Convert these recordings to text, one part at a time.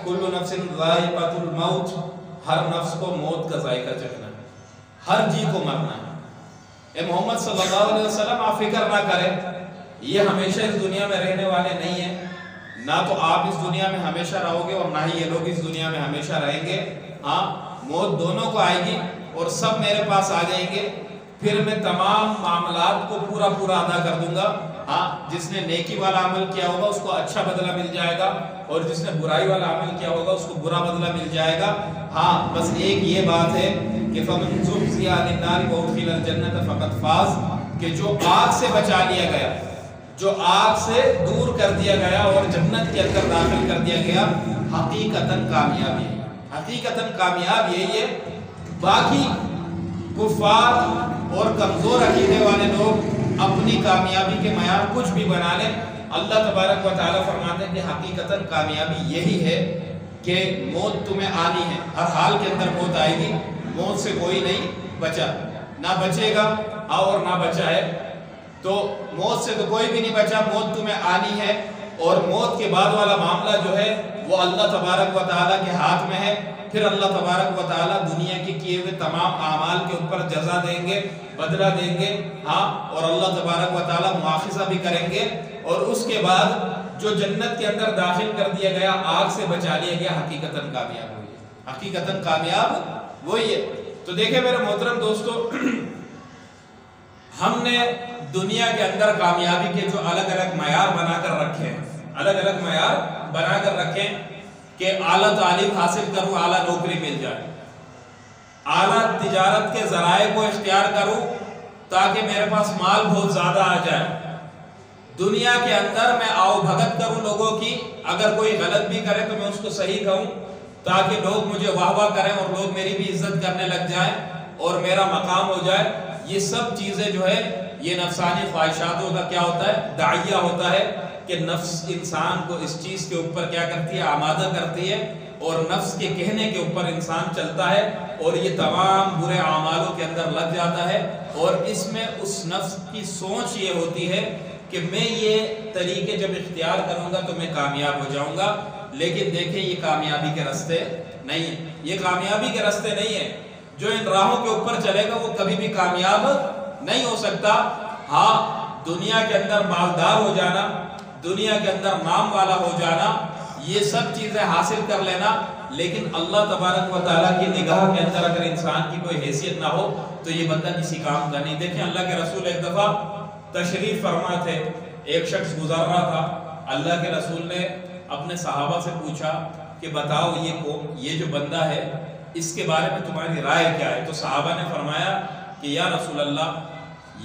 कुल्लु नफ्सिन ज़ाइक़ातुल मौत, हर नफ्स को मौत का जायका चखना है, हर जी को मरना है। ए मोहम्मद सल्लल्लाहु अलैहि वसल्लम आप फिक्र ना करें, ये हमेशा इस दुनिया में रहने वाले नहीं है, ना तो आप इस दुनिया में हमेशा रहोगे और ना ही ये लोग इस दुनिया में हमेशा रहेंगे। हाँ, मौत दोनों को आएगी और सब मेरे पास आ जाएंगे, फिर मैं तमाम मामलात को पूरा पूरा अदा कर दूंगा। हाँ, जिसने नेकी वाला अमल किया होगा उसको अच्छा बदला मिल जाएगा और जिसने बुराई वाला अमल किया होगा उसको बुरा बदला मिल जाएगा। हाँ, बस एक ये बात है कि फमन ज़ुहज़िहा अनिन नारि व उदख़िलल जन्नत फ़क़द फ़ाज़, कि जो आग से बचा लिया गया, जो आग से दूर कर दिया गया और जन्नत के अंदर दाखिल कर दिया गया, हकीकतन कामयाब है, हकीकतन कामयाब यही है। बाकी कुफ़ार और कमज़ोर अक़ीदे वाले लोग अपनी कामयाबी के मयार कुछ भी बना लें, अल्लाह तबारक व तआला फरमाते हैं कि हकीकतन कामयाबी यही है कि मौत तुम्हें आनी है, हर हाल के अंदर मौत आएगी, मौत से कोई नहीं बचा, ना बचेगा और ना बचा है। तो मौत से तो कोई भी नहीं बचा, मौत तुम्हें आनी है और मौत के बाद वाला मामला जो है वो अल्लाह तबारक व तआला के हाथ में है। फिर अल्लाह तबारक व तआला दुनिया के किए हुए तमाम आमाल के ऊपर जज़ा देंगे, बदला देंगे। हाँ, और अल्लाह तबारक व तआला मुआखिज़ा भी करेंगे और उसके बाद जो जन्नत के अंदर दाखिल कर दिया गया, आग से बचा लिया गया, हकीकतन कामयाब हुई, हकीकतन कामयाब वही है। तो देखे मेरे मोहतरम दोस्तों, हमने दुनिया के अंदर कामयाबी के जो अलग अलग मयार बनाकर रखे हैं, अलग अलग मयार बनाकर रखें कि आला तालीम हासिल करूँ, आला नौकरी मिल जाए, आला तिजारत के ज़राए को इख्तियार करूँ ताकि मेरे पास माल बहुत ज़्यादा आ जाए, दुनिया के अंदर मैं आओ भगत करूँ लोगों की, अगर कोई गलत भी करे तो मैं उसको सही कहूँ ताकि लोग मुझे वाह वाह करें और लोग मेरी भी इज्जत करने लग जाएं और मेरा मकाम हो जाए। ये सब चीज़ें जो है ये नफसानी ख्वाहिशातों का क्या होता है, दाइया होता है कि नफ्स इंसान को इस चीज़ के ऊपर क्या करती है, आमादा करती है और नफ्स के कहने के ऊपर इंसान चलता है और ये तमाम बुरे आमालों के अंदर लग जाता है। और इसमें उस नफ्स की सोच ये होती है कि मैं ये तरीके जब इख्तियार करूँगा तो मैं कामयाब हो जाऊँगा। लेकिन देखें, ये कामयाबी के रास्ते नहीं है, ये कामयाबी के रास्ते नहीं है। जो इन राहों के ऊपर चलेगा वो कभी भी कामयाब नहीं हो सकता। हाँ, दुनिया के अंदर मालदार हो जाना, दुनिया के अंदर नाम वाला हो जाना, ये सब चीज़ें हासिल कर लेना, लेकिन अल्लाह तबारक व तआला की निगाह के अंदर अगर इंसान की कोई हैसियत ना हो तो ये बंदा किसी काम का नहीं। देखें, अल्लाह के रसूल एक दफ़ा तशरीफ फरमा थे, एक शख्स गुजर रहा था, अल्लाह के रसूल ने अपने सहाबा से पूछा कि बताओ ये जो बंदा है इसके बारे में तुम्हारी राय क्या है। तो सहाबा ने फरमाया कि या रसूल अल्लाह,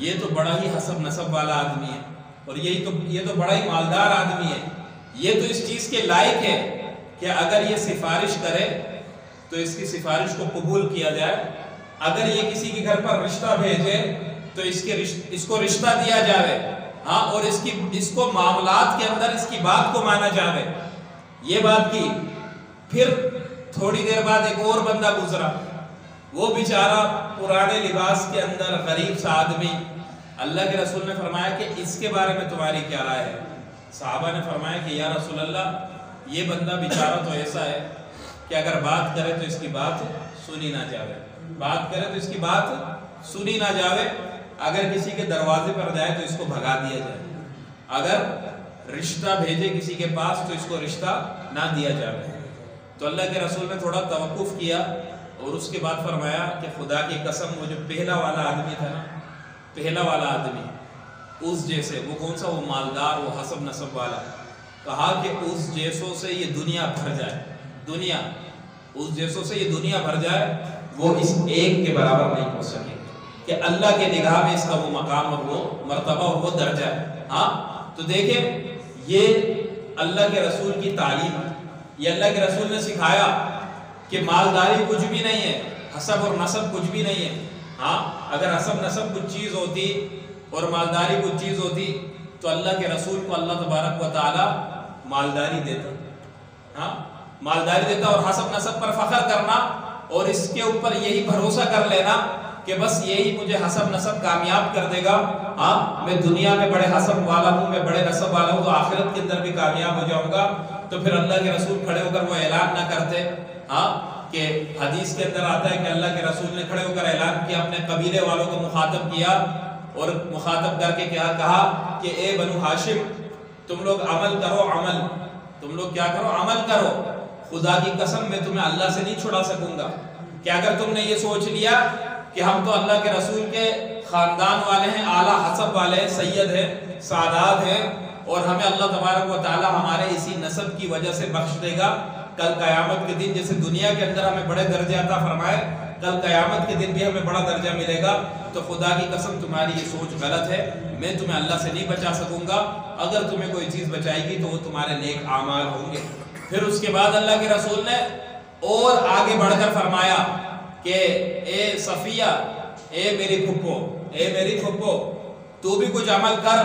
ये तो बड़ा ही हसब नसब वाला आदमी है और ये तो बड़ा ही मालदार आदमी है, ये तो इस चीज़ के लायक है कि अगर ये सिफारिश करे तो इसकी सिफारिश को कबूल किया जाए, अगर ये किसी के घर पर रिश्ता भेजे तो इसको रिश्ता दिया जाए। हाँ, और इसको मामलात के अंदर इसकी बात को माना जाए। ये बात की, फिर थोड़ी देर बाद एक और बंदा गुजरा, वो बेचारा पुराने लिबास के अंदर गरीब सा आदमी। अल्लाह के रसूल ने फरमाया कि इसके बारे में तुम्हारी क्या राय है। साहबा ने फरमाया कि या रसूल अल्लाह, ये बंदा बेचारा तो ऐसा है कि अगर बात करे तो इसकी बात सुनी ना जावे, बात करे तो इसकी बात सुनी ना जावे, अगर किसी के दरवाजे पर जाए तो इसको भगा दिया जाए, अगर रिश्ता भेजे किसी के पास तो इसको रिश्ता ना दिया जाए। तो अल्लाह के रसूल ने थोड़ा तवक्कुफ किया और उसके बाद फरमाया कि खुदा की कसम, वो जो पहला वाला आदमी था ना, पहला वाला आदमी उस जैसे, वो कौन सा, वो मालदार, वो हसब नसब वाला, कहा कि उस जैसों से ये दुनिया भर जाए, दुनिया उस जैसों से ये दुनिया भर जाए, वो इस एक के बराबर नहीं हो सके कि अल्लाह के निगाह में इसका वो मकाम और वो मर्तबा और वो दर्जा है। हाँ, तो देखें, ये अल्लाह के रसूल की तालीम, ये अल्लाह के रसूल ने सिखाया कि मालदारी कुछ भी नहीं है, हसब और नसब कुछ भी नहीं है। हाँ, अगर हसब नसब कुछ चीज़ होती और मालदारी कुछ चीज़ होती तो अल्लाह के रसूल को अल्लाह तबारक व तआला मालदारी देता। हाँ, मालदारी देता और हसब नसब पर फख्र करना और इसके ऊपर यही भरोसा कर लेना कि बस यही मुझे हसब नसब कामयाब कर देगा। हाँ, मैं दुनिया में बड़े हसब वाला हूँ, मैं बड़े नसब वाला हूँ, तो आखिरत के अंदर भी कामयाब हो जाऊँगा। تو پھر اللہ کے رسول کھڑے ہو کر وہ اعلان نہ کرتے؟ ہاں، کہ حدیث کے اندر آتا ہے کہ اللہ کے رسول نے کھڑے ہو کر اعلان کیا، اپنے قبیلے والوں کو مخاطب کیا اور مخاطب کر کے کیا کہا کہ اے بنو ہاشم، تم لوگ عمل کرو، عمل، تم لوگ کیا کرو، عمل کرو، خدا کی قسم میں تمہیں اللہ سے نہیں چھڑا سکوں گا۔ کہ اگر تم نے یہ سوچ لیا کہ ہم تو اللہ کے رسول کے خاندان والے ہیں، اعلیٰ حسب والے ہیں، سید ہیں، سادات ہیں، اور ہمیں اللہ تبارک و تعالی ہمارے اسی نسب کی وجہ سے بخش دے گا کل قیامت کے دن، جیسے دنیا کے اندر ہمیں بڑے درجے عطا فرمائے، کل قیامت کے دن بھی ہمیں بڑا درجہ ملے گا، تو خدا کی قسم تمہاری یہ سوچ غلط ہے، میں تمہیں اللہ سے نہیں بچا سکوں گا، اگر تمہیں کوئی چیز بچائے گی تو وہ تمہارے نیک اعمال ہوں گے۔ پھر اس کے بعد اللہ کے رسول نے اور آگے بڑھ کر فرمایا کہ اے صفیہ، اے میری پھپھو، اے میری پھپھو، تو بھی کچھ عمل کر،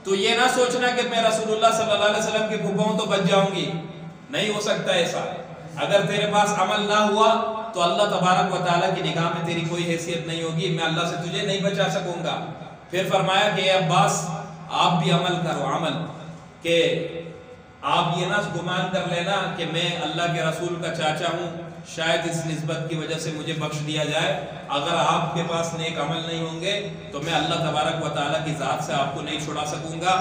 تو یہ نہ سوچنا کہ میں رسول اللہ صلی اللہ علیہ وسلم کی پھپھو ہوں تو بچ جاؤں گی، نہیں ہو سکتا ایسا۔ اگر تیرے پاس عمل نہ ہوا تو اللہ تبارک و تعالیٰ کی نگاہ میں تیری کوئی حیثیت نہیں ہوگی، میں اللہ سے تجھے نہیں بچا سکوں گا۔ پھر فرمایا کہ اے عباس، آپ بھی عمل کرو، عمل، کہ آپ یہ نہ گمان کر لینا کہ میں اللہ کے رسول کا چاچا ہوں، شاید اس نسبت کی وجہ سے مجھے بخش دیا جائے، اگر آپ کے پاس نیک عمل نہیں ہوں گے تو میں اللہ تبارک و تعالیٰ کی ذات سے آپ کو نہیں چھڑا سکوں گا۔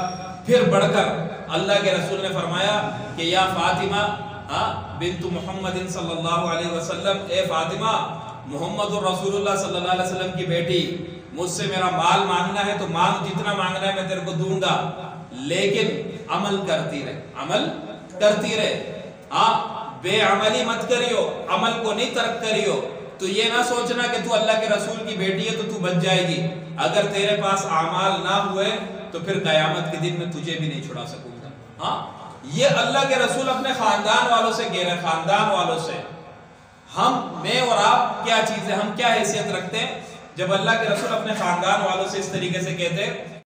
پھر بڑھ کر اللہ کے رسول نے فرمایا کہ یا فاطمہ بنت محمد صلی اللہ علیہ وسلم، اے فاطمہ، محمد الرسول اللہ صلی اللہ علیہ وسلم کی بیٹی، مجھ سے میرا مال مانگنا ہے تو مانگ، جتنا مانگنا ہے میں تیرے کو دوں گا، لیکن عمل کرتی رہے، عمل کرتی رہے، بے عملی مت کریو، عمل کو نہیں ترک کریو۔ تو یہ نہ سوچنا کہ تو اللہ کے رسول کی بیٹی ہے تو تو بچ جائے گی، اگر تیرے پاس اعمال نہ ہوئے تو پھر قیامت کے دن میں تجھے بھی نہیں چھڑا سکوں گا۔ یہ اللہ کے رسول اپنے خاندان والوں سے کہہ رہے، خاندان والوں سے۔ ہم، میں اور آپ کیا چیز ہے، ہم کیا حیثیت رکھتے ہیں جب اللہ کے رسول اپنے خاندان والوں سے اس طریقے سے کہتے ہیں؟